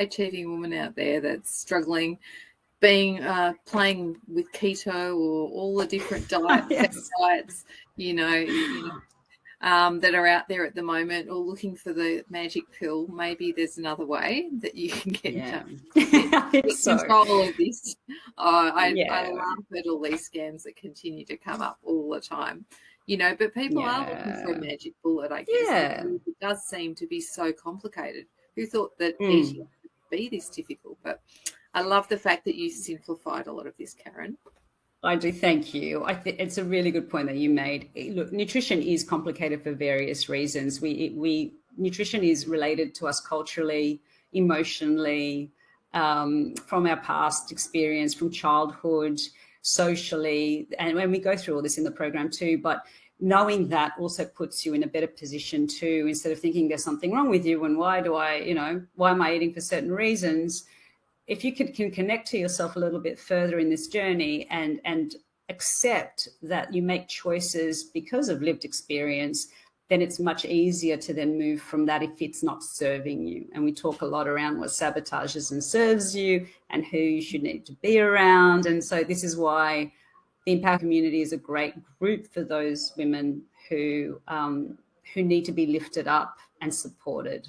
achieving woman out there that's struggling, being playing with keto or all the different diets, that are out there at the moment, or looking for the magic pill. Maybe there's another way that you can get control of this. I laugh at all these scams that continue to come up all the time. But people are looking for a magic bullet, I guess. Yeah. It does seem to be so complicated. Who thought that eating would be this difficult? But I love the fact that you simplified a lot of this, Karen. I do. Thank you. I think it's a really good point that you made. Look, nutrition is complicated for various reasons. Nutrition is related to us culturally, emotionally, from our past experience, from childhood, socially, and when we go through all this in the program too. But knowing that also puts you in a better position too, instead of thinking there's something wrong with you and why am I eating for certain reasons? If you can connect to yourself a little bit further in this journey and accept that you make choices because of lived experience, then it's much easier to then move from that if it's not serving you. And we talk a lot around what sabotages and serves you and who you should need to be around. And so this is why the Empower community is a great group for those women who need to be lifted up and supported.